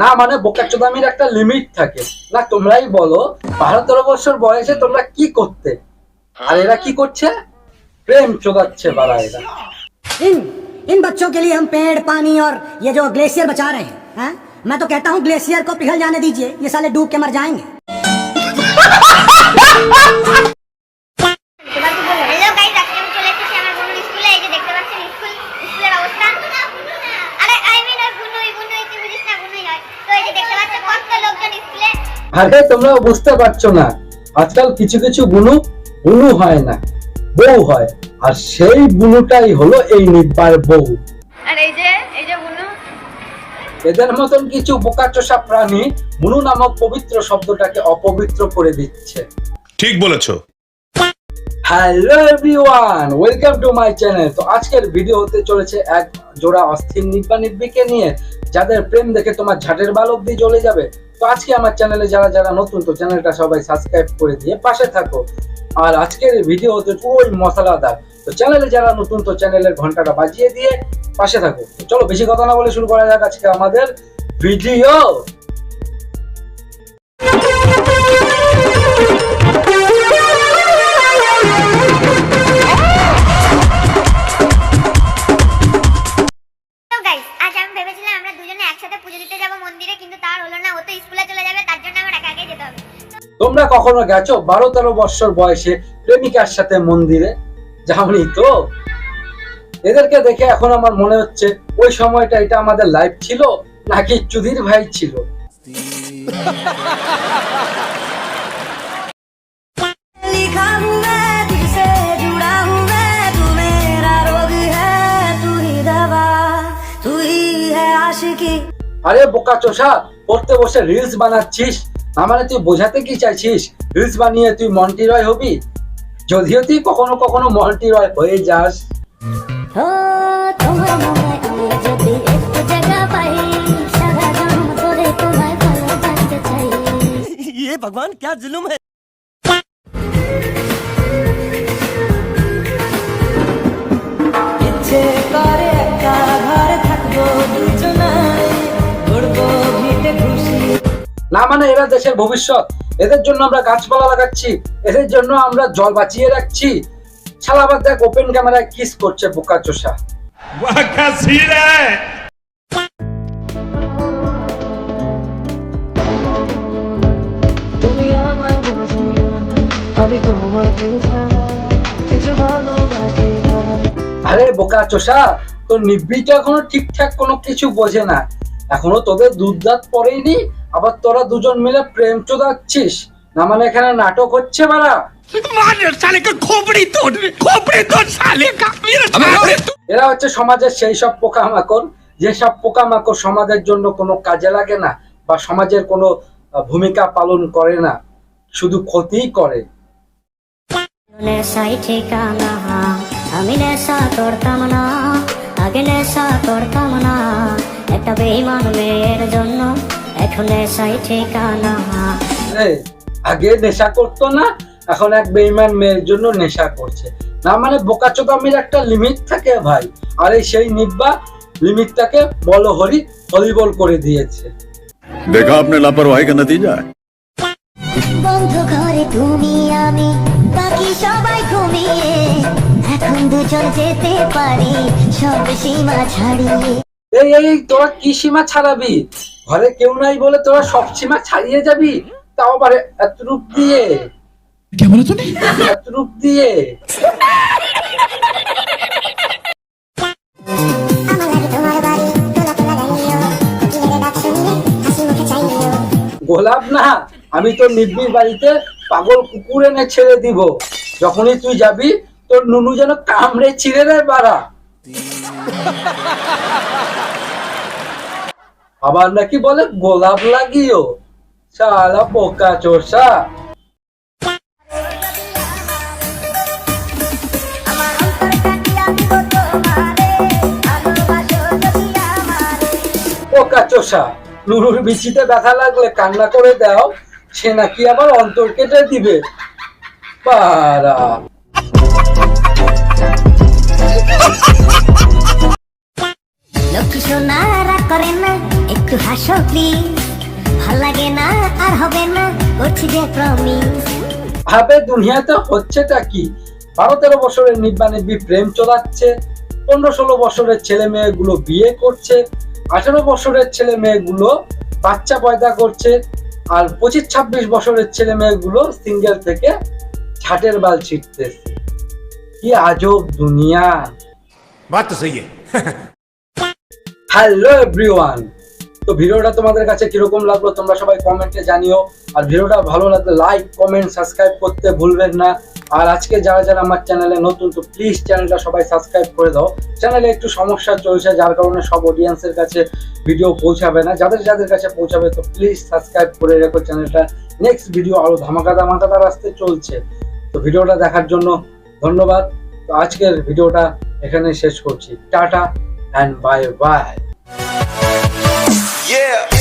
না মানে বোকাচোদামির একটা লিমিট থাকে না। তোমরাই বলো 12-13 বছর বয়সে তোমরা কি করতে, আর এরা কি করছে? প্রেম চোদাচ্ছে বাড়া এরা। इन इन बच्चों के लिए हम पेड़ पानी और ये जो ग्लेशियर बचा रहे हैं, मैं तो कहता हूँ ग्लेशियर को पिघल जाने दीजिए, ये साले डूब के मर जाएंगे। हेलो गाइस, আজকে আমি চলে এসেছি আমার বন্ধুর স্কুলে। এই যে দেখতে পাচ্ছেন স্কুলের অবস্থা। আরে আই মিন ওই বুনুই তুই বুঝিস না, বুনুই হয়। তো এই যে দেখতে পাচ্ছেন কত লোকজন স্কুলে। আরে তোমরা বুঝতে পারছো না, আজকাল কিছু কিছু বুনু হয় না, বউ হয়, আর সেই বুনুটাই হলো এই নিব্বার বউ। আর এই যে বুনু, এদের মতন কিছু বোকাচোষা প্রাণী বুনু নামক পবিত্র শব্দটাকে অপবিত্র করে দিচ্ছে। ঠিক বলেছো। Hello everyone, welcome to my channel. তো আজকের ভিডিও হতে চলেছে এক জোড়া অস্থির নিব্বাকে নিয়ে, যাদের প্রেম দেখে তোমার ঝাটের বাল অব্দি জ্বলে যাবে। তো আজকে আমার চ্যানেলে যারা নতুন, তো চ্যানেলটা সবাই সাবস্ক্রাইব করে দিয়ে পাশে থাকো। আর আজকের ভিডিও হতে পুরোই মশলাদার। তো চ্যানেলে যারা নতুন, তো চ্যানেলের ঘন্টাটা বাজিয়ে দিয়ে পাশে থাকো। চলো বেশি কথা না বলে শুরু করা যাক আজকে আমাদের ভিডিও। তোমরা কখনো গেছো 12-13 বছর বয়সে প্রেমিকার সাথে মন্দিরে? যাওনি তো? এদেরকে দেখে এখন আমার মনে হচ্ছে ওই সময়টা এটা আমাদের লাইফ ছিল নাকি চুদির ভাই ছিল। আরে বোকাচোষা, পড়তে বসে রিলস বানাচ্ছিস, না মানে তুই বোঝাতে কি চাইছিস রিলস বানিয়ে তুই মন্টি রয় হবি? যদিও তুই কখনো কখনো মন্টি রয় হয়ে যাস। ये भगवान क्या जुल्म है। না মানে এরা দেশের ভবিষ্যৎ, এদের জন্য আমরা গাছপালা লাগাচ্ছি, এদের জন্য আমরা জল বাঁচিয়ে রাখছি। শালাবার দেখ ওপেন ক্যামেরায় কিস করছে বোকাচোষা। আরে বোকাচোষা, তোর নিব্বিটা এখনো ঠিকঠাক কোনো কিছু বোঝে না, এখনো তোদের দুধ দাঁত পড়েনি, আবার তোরা দুজন মিলে প্রেম চোদাচ্ছিস। না মানে এখানে নাটক হচ্ছে বাড়া। এরা হচ্ছে সমাজের সেই সব পোকামাকড়, যেসব পোকামাকড় সমাজের জন্য কোনো কাজে লাগে না বা সমাজের কোনো ভূমিকা পালন করে না, শুধু ক্ষতিই করে। আমি নেশা করতাম না, আগে নেশা করতাম না, একটা বেঈমান মেয়ের জন্য এখন নেশাই ঠিকানা। আগে নেশা করতো না, এখন এক বেঈমান মেয়ের জন্য নেশা করছে। না মানে বোকাচোদামির একটা লিমিট থাকে ভাই, আর এই সেই নিব্বা লিমিটটাকে বলো হরিবল করে দিয়েছে। দেখা আপনি লাপরওয়াহি কা নতিজা। বন্ধ ঘরে তুমি আমি বাকি সবাই ঘুমিয়ে, এখন দুজন যেতে পারি সব সীমা ছাড়িয়ে। এই তোরা কি সীমা ছাড়াবি? ঘরে কেউ নাই বলে তোরা সব সীমা ছাড়িয়ে যাবি, তাও আবার এত রূপ দিয়ে। এত রূপ দিয়ে গোলাপ না, আমি তোর নিব্বির বাড়িতে পাগল কুকুর এনে ছেড়ে দিব। যখনই তুই যাবি তোর নুনু যেন কামড়ে ছিঁড়ে দেয় বাড়া। আবার নাকি বলে গোলাপ লাগিও, শালা বোকাচোষা। বোকাচোষা, নুনুর বিচিতে ব্যথা লাগলে কান্না করে দাও, সে নাকি আবার অন্তর কেটে দিবে পারা। লক্ষ্মী সোনারা করে না, একটু হাসো প্লিজ, ভাল লাগে না আর হবে না, করছি যে প্রমিস। ভাবে দুনিয়াতে হচ্ছেটা কি? 12-13 বছরের নিব্বা নিব্বি প্রেম চলাচ্ছে, 15-16 বছরের ছেলে মেয়েগুলো বিয়ে করছে, 18 বছরের ছেলে মেয়েগুলো বাচ্চা পয়দা করছে, আর 25-26 বছরের ছেলে মেয়েগুলো সিঙ্গেল থেকে ঝাটের বাল ছিটতেছে। কি আজব দুনিয়া। बात तो सही है। হ্যালো এভরিওয়ান, তো ভিডিওটা তোমাদের কাছে কিরকম লাগলো তোমরা সবাই কমেন্টে জানিও। আর ভিডিওটা ভালো লাগলে লাইক কমেন্ট সাবস্ক্রাইব করতে ভুলবেন না। আর আজকে যারা যারা আমার চ্যানেলে নতুন, তো প্লিজ চ্যানেলটা সবাই সাবস্ক্রাইব করে দাও। চ্যানেলে একটু সমস্যা চলছে, যার কারণে সব অডিয়েন্সের কাছে ভিডিও পৌঁছাবে না। যাদের যাদের কাছে পৌঁছাবে তো প্লিজ সাবস্ক্রাইব করে রেখো চ্যানেলটা। নেক্সট ভিডিও আরো ধামাকাদার আসতে চলছে। তো ভিডিওটা দেখার জন্য ধন্যবাদ। তো আজকের ভিডিওটা এখানে শেষ করছি। Tata and bye bye. Yeah.